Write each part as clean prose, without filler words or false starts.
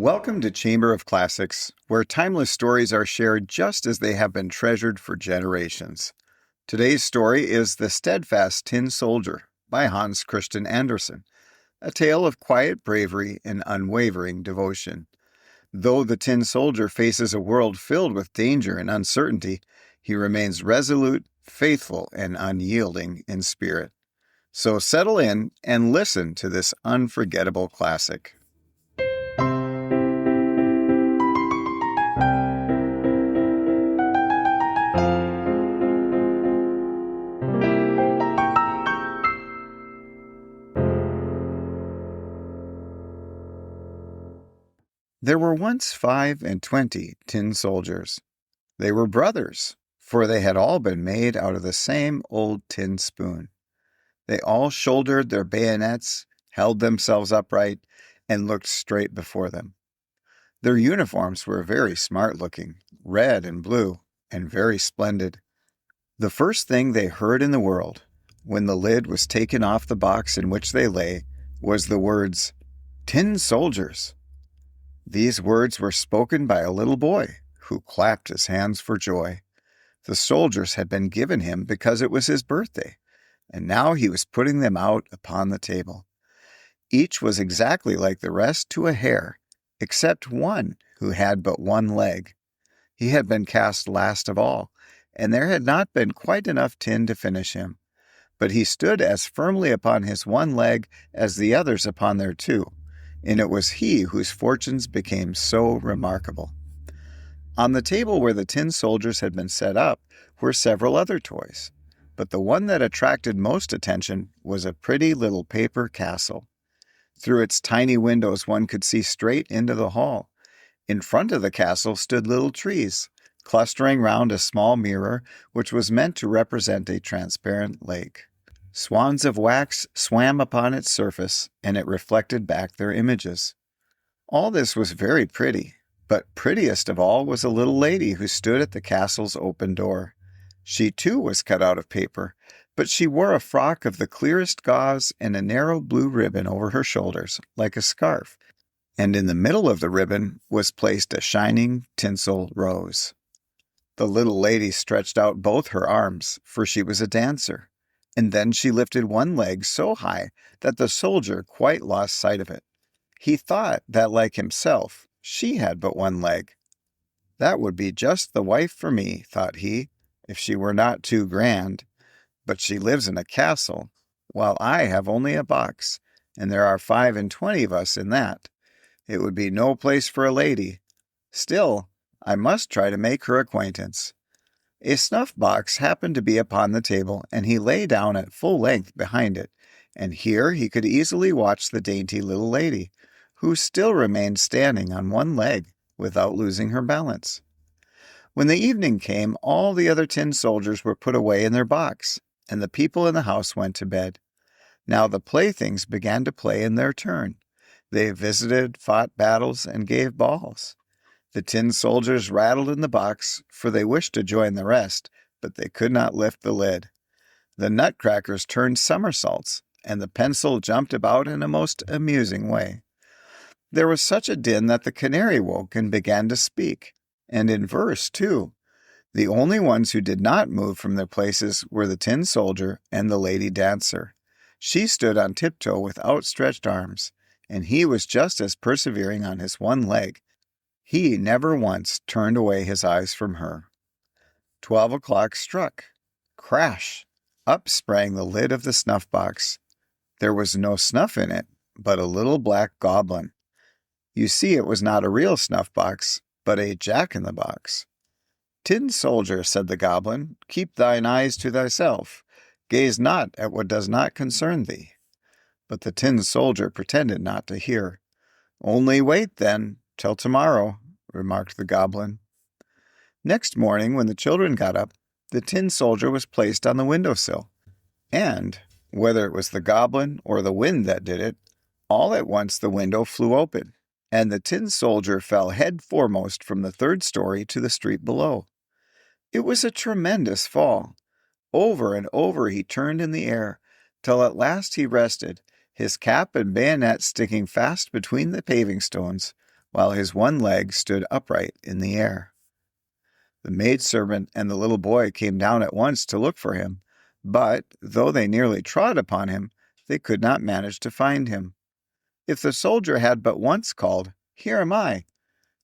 Welcome to Chamber of Classics, where timeless stories are shared just as they have been treasured for generations. Today's story is The Steadfast Tin Soldier by Hans Christian Andersen, a tale of quiet bravery and unwavering devotion. Though the tin soldier faces a world filled with danger and uncertainty, he remains resolute, faithful, and unyielding in spirit. So settle in and listen to this unforgettable classic. There were once 25 tin soldiers. They were brothers, for they had all been made out of the same old tin spoon. They all shouldered their bayonets, held themselves upright, and looked straight before them. Their uniforms were very smart-looking, red and blue, and very splendid. The first thing they heard in the world, when the lid was taken off the box in which they lay, was the words, "Tin soldiers." These words were spoken by a little boy, who clapped his hands for joy. The soldiers had been given him because it was his birthday, and now he was putting them out upon the table. Each was exactly like the rest to a hair, except one who had but one leg. He had been cast last of all, and there had not been quite enough tin to finish him. But he stood as firmly upon his one leg as the others upon their two, and it was he whose fortunes became so remarkable. On the table where the tin soldiers had been set up were several other toys, but the one that attracted most attention was a pretty little paper castle. Through its tiny windows one could see straight into the hall. In front of the castle stood little trees, clustering round a small mirror which was meant to represent a transparent lake. Swans of wax swam upon its surface, and it reflected back their images. All this was very pretty, but prettiest of all was a little lady who stood at the castle's open door. She too was cut out of paper, but she wore a frock of the clearest gauze and a narrow blue ribbon over her shoulders, like a scarf, and in the middle of the ribbon was placed a shining tinsel rose. The little lady stretched out both her arms, for she was a dancer, and then she lifted one leg so high that the soldier quite lost sight of it. He thought that, like himself, she had but one leg. "That would be just the wife for me," thought he, "if she were not too grand. But she lives in a castle, while I have only a box, and there are 25 of us in that. It would be no place for a lady. Still, I must try to make her acquaintance." A snuff-box happened to be upon the table, and he lay down at full length behind it, and here he could easily watch the dainty little lady, who still remained standing on one leg without losing her balance. When the evening came, all the other tin soldiers were put away in their box, and the people in the house went to bed. Now the playthings began to play in their turn. They visited, fought battles, and gave balls. The tin soldiers rattled in the box, for they wished to join the rest, but they could not lift the lid. The nutcrackers turned somersaults, and the pencil jumped about in a most amusing way. There was such a din that the canary woke and began to speak, and in verse too. The only ones who did not move from their places were the tin soldier and the lady dancer. She stood on tiptoe with outstretched arms, and he was just as persevering on his one leg. He never once turned away his eyes from her. 12 o'clock struck. Crash! Up sprang the lid of the snuff-box. There was no snuff in it, but a little black goblin. You see, it was not a real snuff-box, but a jack-in-the-box. "Tin soldier," said the goblin, "keep thine eyes to thyself. Gaze not at what does not concern thee." But the tin soldier pretended not to hear. "Only wait, then, till tomorrow," remarked the goblin. Next morning, when the children got up, the tin soldier was placed on the window-sill, and, whether it was the goblin or the wind that did it, all at once the window flew open, and the tin soldier fell head foremost from the third story to the street below. It was a tremendous fall. Over and over he turned in the air, till at last he rested, his cap and bayonet sticking fast between the paving stones, while his one leg stood upright in the air. The maidservant and the little boy came down at once to look for him, but, though they nearly trod upon him, they could not manage to find him. If the soldier had but once called, "Here am I,"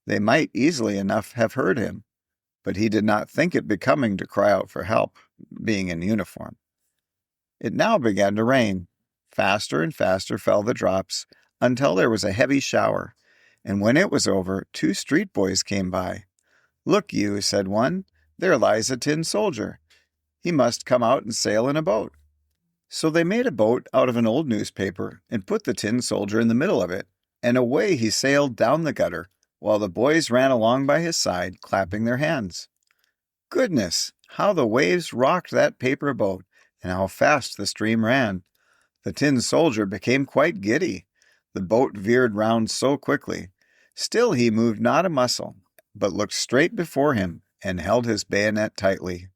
they might easily enough have heard him, but he did not think it becoming to cry out for help, being in uniform. It now began to rain. Faster and faster fell the drops, until there was a heavy shower, and when it was over, 2 street boys came by. "Look you," said one, "there lies a tin soldier. He must come out and sail in a boat." So they made a boat out of an old newspaper and put the tin soldier in the middle of it, and away he sailed down the gutter, while the boys ran along by his side, clapping their hands. Goodness, how the waves rocked that paper boat, and how fast the stream ran! The tin soldier became quite giddy. The boat veered round so quickly. Still he moved not a muscle, but looked straight before him and held his bayonet tightly.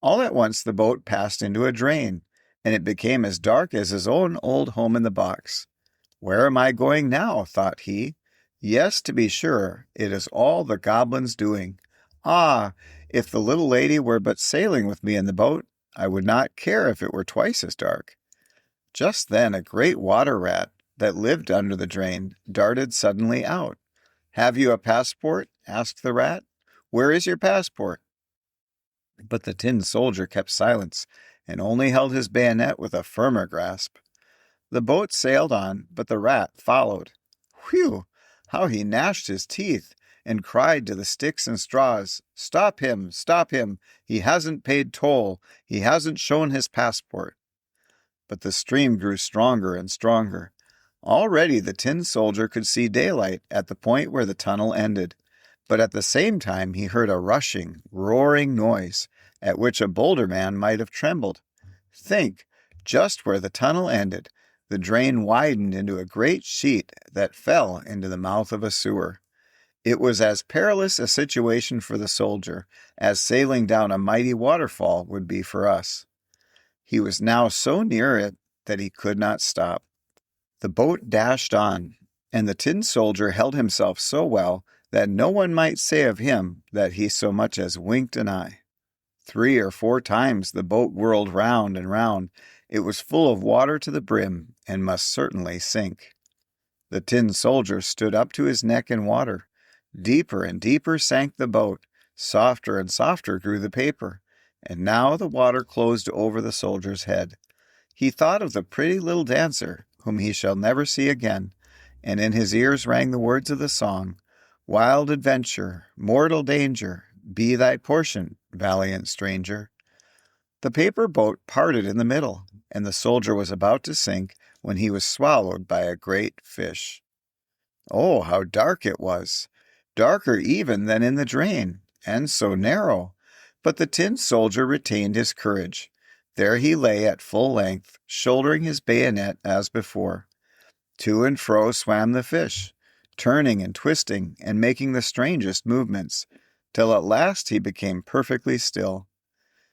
All at once the boat passed into a drain, and it became as dark as his own old home in the box. "Where am I going now?" thought he. "Yes, to be sure, it is all the goblin's doing. Ah, if the little lady were but sailing with me in the boat, I would not care if it were twice as dark." Just then a great water rat that lived under the drain darted suddenly out. "Have you a passport?" asked the rat. "Where is your passport?" But the tin soldier kept silence, and only held his bayonet with a firmer grasp. The boat sailed on, but the rat followed. Whew! How he gnashed his teeth, and cried to the sticks and straws, "Stop him! Stop him! He hasn't paid toll! He hasn't shown his passport!" But the stream grew stronger and stronger. Already the tin soldier could see daylight at the point where the tunnel ended, but at the same time he heard a rushing, roaring noise, at which a bolder man might have trembled. Think, just where the tunnel ended, the drain widened into a great sheet that fell into the mouth of a sewer. It was as perilous a situation for the soldier as sailing down a mighty waterfall would be for us. He was now so near it that he could not stop. The boat dashed on, and the tin soldier held himself so well that no one might say of him that he so much as winked an eye. 3 or 4 times the boat whirled round and round. It was full of water to the brim, and must certainly sink. The tin soldier stood up to his neck in water. Deeper and deeper sank the boat, softer and softer grew the paper, and now the water closed over the soldier's head. He thought of the pretty little dancer, whom he shall never see again, and in his ears rang the words of the song, "Wild adventure, mortal danger, be thy portion, valiant stranger." The paper boat parted in the middle, and the soldier was about to sink when he was swallowed by a great fish. Oh, how dark it was! Darker even than in the drain, and so narrow. But the tin soldier retained his courage. There he lay at full length, shouldering his bayonet as before. To and fro swam the fish, turning and twisting and making the strangest movements, till at last he became perfectly still.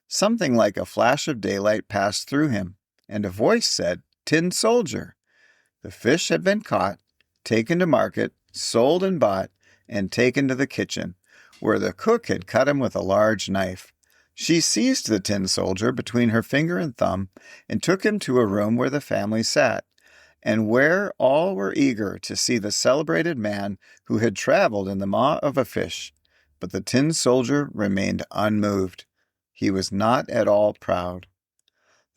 Something like a flash of daylight passed through him, and a voice said, "Tin soldier." The fish had been caught, taken to market, sold and bought, and taken to the kitchen, where the cook had cut him with a large knife. She seized the tin soldier between her finger and thumb, and took him to a room where the family sat, and where all were eager to see the celebrated man who had traveled in the maw of a fish. But the tin soldier remained unmoved. He was not at all proud.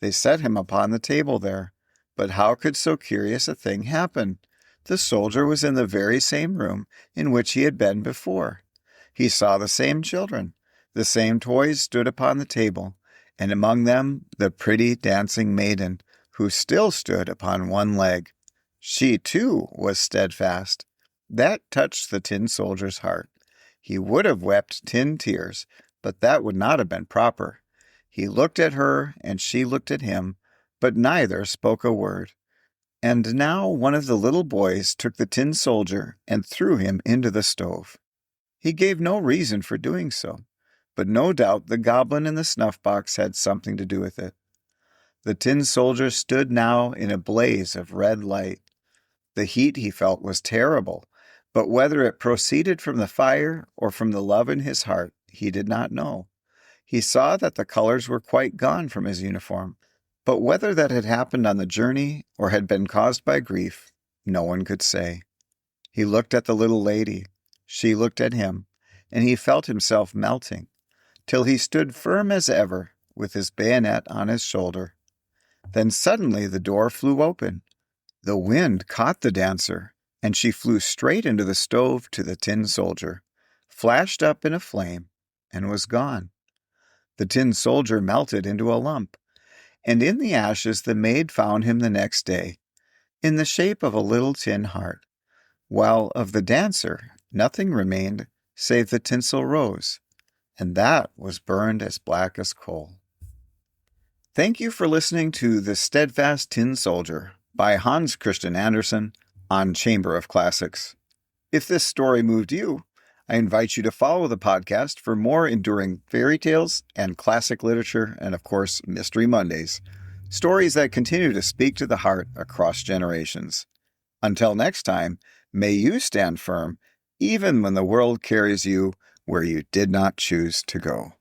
They set him upon the table there, but how could so curious a thing happen? The soldier was in the very same room in which he had been before. He saw the same children. The same toys stood upon the table, and among them the pretty dancing maiden, who still stood upon one leg. She, too, was steadfast. That touched the tin soldier's heart. He would have wept tin tears, but that would not have been proper. He looked at her, and she looked at him, but neither spoke a word. And now one of the little boys took the tin soldier and threw him into the stove. He gave no reason for doing so, but no doubt the goblin in the snuff-box had something to do with it. The tin soldier stood now in a blaze of red light. The heat he felt was terrible, But whether it proceeded from the fire or from the love in his heart, he did not know. He saw that the colors were quite gone from his uniform, but whether that had happened on the journey or had been caused by grief, no one could say. He looked at the little lady, she looked at him, and he felt himself melting, till he stood firm as ever, with his bayonet on his shoulder. Then suddenly the door flew open. The wind caught the dancer, and she flew straight into the stove to the tin soldier, flashed up in a flame, and was gone. The tin soldier melted into a lump, and in the ashes the maid found him the next day, in the shape of a little tin heart, while of the dancer nothing remained save the tinsel rose, and that was burned as black as coal. Thank you for listening to The Steadfast Tin Soldier by Hans Christian Andersen on Chamber of Classics. If this story moved you, I invite you to follow the podcast for more enduring fairy tales and classic literature and, of course, Mystery Mondays, stories that continue to speak to the heart across generations. Until next time, may you stand firm, even when the world carries you where you did not choose to go.